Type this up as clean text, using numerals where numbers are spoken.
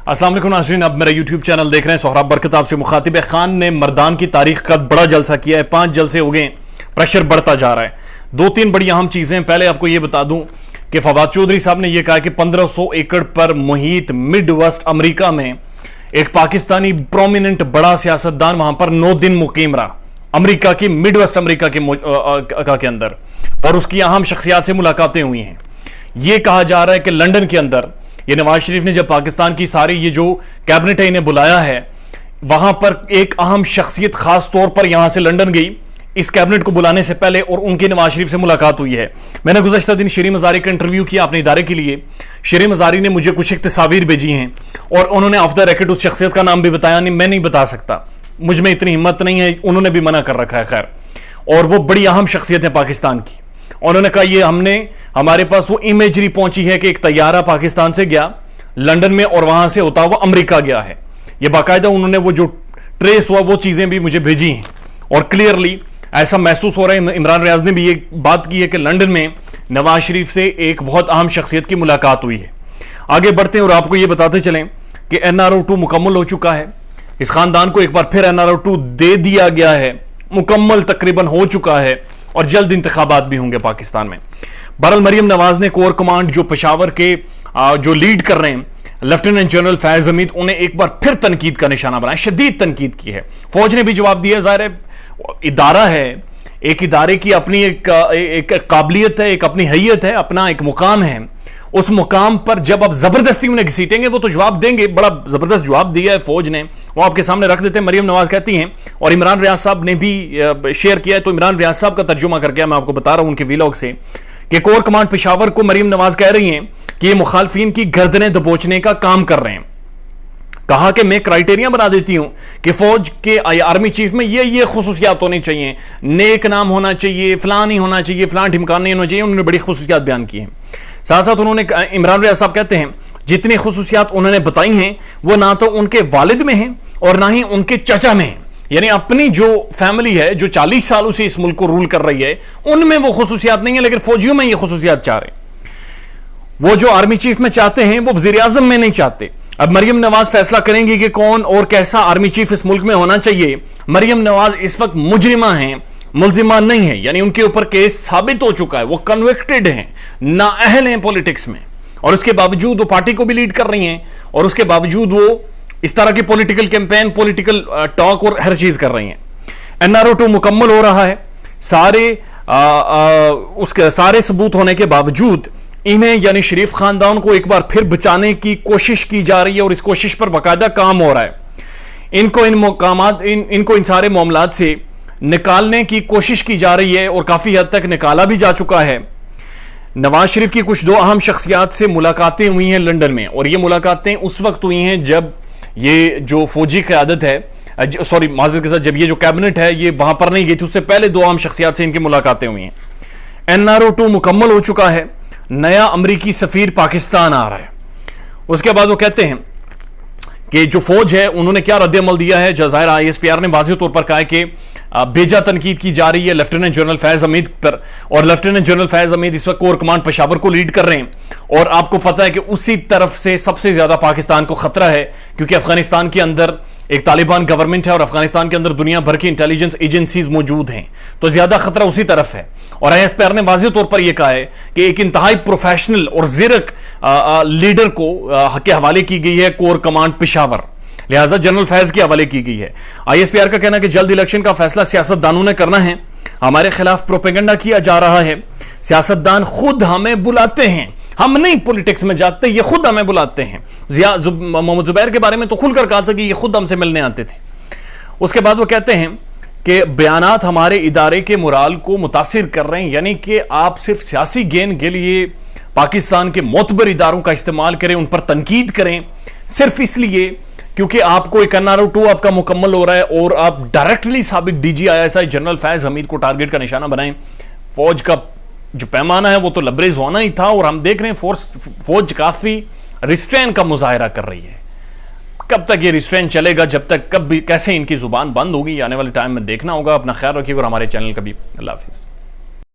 अस्सलाम वालेकुम नाज़रीन, आप मेरा यूट्यूब चैनल देख रहे हैं। सोहराब बरकत आपसे मुखातिब है। खान ने मर्दान की तारीख का बड़ा जलसा किया है, 5 जलसे हो गए, प्रेशर बढ़ता जा रहा है। 2-3 बड़ी अहम चीजें, पहले आपको यह बता दूं कि फवाद चौधरी साहब ने यह कहा कि 1500 एकड़ पर मुहित मिड वेस्ट अमेरिका में एक पाकिस्तानी प्रोमिनेंट बड़ा सियासतदान वहां पर 9 दिन मुकीम रहा, अमेरिका की मिड वेस्ट अमेरिका के अंदर, और उसकी अहम शख्सियात से मुलाकातें हुई हैं। यह कहा जा रहा है कि लंदन के अंदर ये नवाज शरीफ ने जब पाकिस्तान की सारी ये जो कैबिनेट है इन्हें बुलाया है, वहां पर एक अहम शख्सियत खास तौर पर यहां से लंदन गई इस कैबिनेट को बुलाने से पहले, और उनकी नवाज शरीफ से मुलाकात हुई है। मैंने गुज़श्ता दिन शरीम मज़ारी का इंटरव्यू किया अपने इदारे के लिए। शरीम मज़ारी ने मुझे कुछ एक तस्वीर भेजी हैं और उन्होंने ऑफ द रिकॉर्ड उस शख्सियत का नाम भी बताया नहीं, मैं नहीं बता सकता, मुझ में इतनी हिम्मत नहीं है, उन्होंने भी मना कर रखा है। खैर, और वो बड़ी अहम शख्सियत है पाकिस्तान की। उन्होंने कहा ये हमारे पास वो इमेजरी पहुंची है कि एक तैयारा पाकिस्तान से गया लंदन में और वहां से होता हुआ अमेरिका गया है। ये बाकायदा उन्होंने वो जो ट्रेस हुआ वो चीजें भी मुझे भेजी हैं, और क्लियरली ऐसा महसूस हो रहा है। इमरान रियाज ने भी ये बात की है कि लंदन में नवाज शरीफ से एक बहुत अहम शख्सियत की मुलाकात हुई है। आगे बढ़ते हैं और आपको ये बताते चलें कि NRO-2 मुकम्मल हो चुका है। इस खानदान को एक बार फिर NRO-2 दे दिया गया है, मुकम्मल तकरीबन हो चुका है, और जल्द इंतखाबात भी होंगे पाकिस्तान में। बहरहाल मरियम नवाज ने कोर कमांड जो पेशावर के जो लीड कर रहे हैं लेफ्टिनेंट जनरल फैज हमीद, उन्हें एक बार फिर तनकीद का निशाना बनाया, शदीद तनकीद की है। फौज ने भी जवाब दिया। ज़ाहिर है इदारा है, एक इदारे की अपनी एक काबिलियत है, एक अपनी हैयत है, अपना एक मुकाम है। उस मुकाम पर जब आप जबरदस्ती उन्हें घसीटेंगे वो तो जवाब देंगे। बड़ा जबरदस्त जवाब दिया है फौज ने, वो आपके सामने रख देते हैं। मरियम नवाज कहती हैं, और इमरान रियाज साहब ने भी शेयर किया है, तो इमरान रियाज साहब का तर्जुमा करके मैं आपको बता रहा हूं उनके वीलॉग से, कि कोर कमांड पेशावर को मरियम नवाज कह रही हैं कि ये मुखालफिन की गर्दनें दबोचने का काम कर रहे हैं। कहा कि मैं क्राइटेरिया बना देती हूं कि फौज के आर्मी चीफ में ये खुसूसियात होनी चाहिए, नेक नाम होना चाहिए, फलां नहीं होना चाहिए, फलां ढिमकान नहीं होना चाहिए। उन्होंने बड़ी खुसूसियात बयान की हैं। साथ साथ उन्होंने, इमरान रियाज साहब कहते हैं, जितनी खुसूसियात उन्होंने बताई हैं वो ना तो उनके वालिद में हैं और ना ही उनके चचा में हैं। यानी अपनी जो फैमिली है जो 40 सालों से इस मुल्क को रूल कर रही है उनमें वो खुसूसियात नहीं है, लेकिन फौजियों में ये खुसूसियात चाह रहे हैं। वो जो आर्मी चीफ में चाहते हैं वो वजीर आजम में नहीं चाहते। अब मरियम नवाज फैसला करेंगी कि कौन और कैसा आर्मी चीफ इस मुल्क में होना चाहिए। मरियम नवाज इस वक्त मुजरिमा हैं, मुल्जिमा नहीं है, यानी उनके ऊपर केस साबित हो चुका है, वो कन्विक्टेड हैं, नाअहल हैं पॉलिटिक्स में, और उसके बावजूद वो पार्टी को भी लीड कर रही हैं, और उसके बावजूद वो इस तरह की पॉलिटिकल कैंपेन, पॉलिटिकल टॉक और हर चीज कर रही हैं। NRO-2 मुकम्मल हो रहा है, उसके सारे सबूत होने के बावजूद इन्हें यानी शरीफ खानदान को एक बार फिर बचाने की कोशिश की जा रही है, और इस कोशिश पर बाकायदा काम हो रहा है। इनको इन सारे मामलात से निकालने की कोशिश की जा रही है, और काफी हद तक निकाला भी जा चुका है। नवाज शरीफ की कुछ 2 अहम शख्सियात से मुलाकातें हुई हैं लंदन में, और ये मुलाकातें उस वक्त हुई हैं जब ये जो फौजी क़यादत है, सॉरी माज़रत के साथ, जब ये जो कैबिनेट है ये वहां पर नहीं गई थी, उससे पहले 2 अहम शख्सियात से इनकी मुलाकातें हुई हैं। NRO-2 मुकम्मल हो चुका है, नया अमरीकी सफीर पाकिस्तान आ रहा है। उसके बाद वो कहते हैं कि जो फौज है उन्होंने क्या रद्द-ए-अमल दिया है। ज़ाहिर ISPR ने वाज़ेह तौर पर कहा है कि बेजा तनकीद की जा रही है लेफ्टिनेंट जनरल फैज हमीद पर, और लेफ्टिनेंट जनरल फैज हमीद इस वक्त कोर कमांड पेशावर को लीड कर रहे हैं, और आपको पता है कि उसी तरफ से सबसे ज्यादा पाकिस्तान को खतरा है, क्योंकि अफगानिस्तान के अंदर एक तालिबान गवर्नमेंट है और अफगानिस्तान के अंदर दुनिया भर की इंटेलिजेंस एजेंसीज मौजूद हैं, तो ज्यादा खतरा उसी तरफ है। और ISPR ने वाज़ेह तौर पर यह कहा है कि एक इंतहाई प्रोफेशनल और ज़िरक लीडर को के हवाले की गई है कोर कमांड पेशावर, लिहाजा जनरल फैज के हवाले की गई है। ISPR का कहना है कि जल्द इलेक्शन का फैसला सियासतदानों ने करना है, हमारे खिलाफ प्रोपेगेंडा किया जा रहा है, सियासतदान खुद हमें बुलाते हैं, हम नहीं पॉलिटिक्स में जाते, ये खुद हमें बुलाते हैं। मोहम्मद जुबैर के बारे में तो खुलकर कहा था कि ये खुद हमसे मिलने आते थे। उसके बाद वो कहते हैं कि बयानात हमारे इदारे के मोराल को मुतासिर कर रहे हैं, यानी कि आप सिर्फ सियासी गेन के लिए पाकिस्तान के मोतबर इदारों का इस्तेमाल करें, उन पर तनकीद करें, सिर्फ इसलिए क्योंकि आपको एक NRO-2 आपका मुकम्मल हो रहा है, और आप डायरेक्टली साबिक DG ISI general Faiz Hamid को टारगेट का निशाना बनाएं। फौज का जो पैमाना है वो तो लबरेज होना ही था, और हम देख रहे हैं फौज काफी रिस्ट्रेन का मुजाहरा कर रही है। कब तक ये रिस्ट्रेन चलेगा, जब तक कब भी कैसे इनकी जुबान बंद होगी, आने वाले टाइम में देखना होगा। अपना ख्याल रखिएगा और हमारे चैनल का भी। अल्लाह हाफिज़।